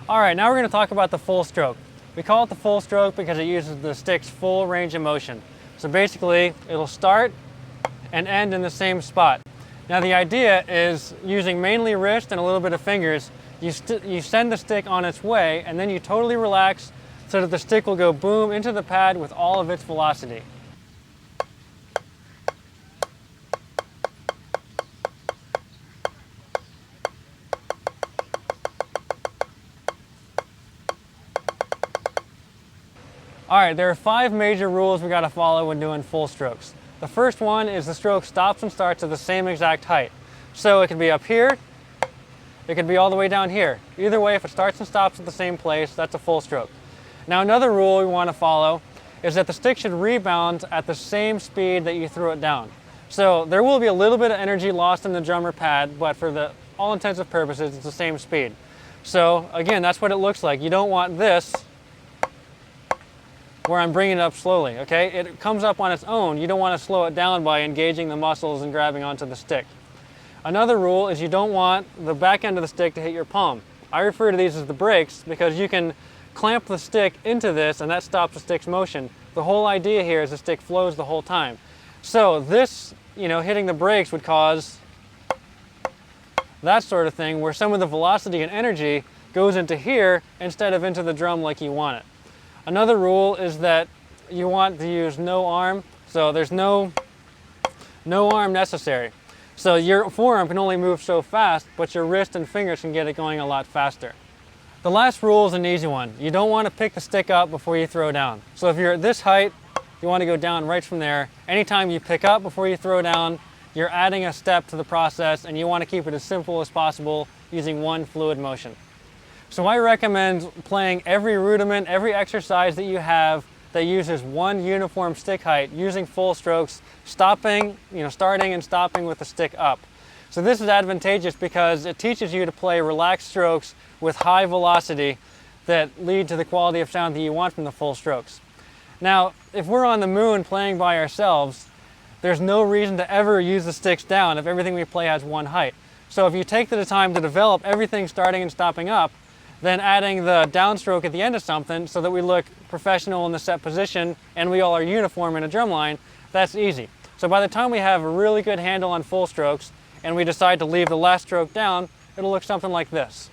All right, now we're going to talk about the full stroke. We call it the full stroke because it uses the stick's full range of motion. So basically, it'll start and end in the same spot. Now the idea is using mainly wrist and a little bit of fingers, you send the stick on its way and then you totally relax so that the stick will go boom into the pad with all of its velocity. All right, there are 5 major rules we got to follow when doing full strokes. The first one is the stroke stops and starts at the same exact height. So it can be up here, it can be all the way down here. Either way, if it starts and stops at the same place, that's a full stroke. Now another rule we want to follow is that the stick should rebound at the same speed that you threw it down. So there will be a little bit of energy lost in the drum or pad, but for all intents and purposes, it's the same speed. So again, that's what it looks like. You don't want this where I'm bringing it up slowly, okay? It comes up on its own. You don't want to slow it down by engaging the muscles and grabbing onto the stick. Another rule is you don't want the back end of the stick to hit your palm. I refer to these as the brakes because you can clamp the stick into this and that stops the stick's motion. The whole idea here is the stick flows the whole time. So this, hitting the brakes would cause that sort of thing where some of the velocity and energy goes into here instead of into the drum like you want it. Another rule is that you want to use no arm, so there's no arm necessary. So your forearm can only move so fast, but your wrist and fingers can get it going a lot faster. The last rule is an easy one. You don't want to pick the stick up before you throw down. So if you're at this height, you want to go down right from there. Anytime you pick up before you throw down, you're adding a step to the process and you want to keep it as simple as possible using one fluid motion. So I recommend playing every rudiment, every exercise that you have that uses one uniform stick height, using full strokes, starting and stopping with the stick up. So this is advantageous because it teaches you to play relaxed strokes with high velocity that lead to the quality of sound that you want from the full strokes. Now, if we're on the moon playing by ourselves, there's no reason to ever use the sticks down if everything we play has one height. So if you take the time to develop everything starting and stopping up, then adding the downstroke at the end of something so that we look professional in the set position and we all are uniform in a drum line, that's easy. So by the time we have a really good handle on full strokes and we decide to leave the last stroke down, it'll look something like this.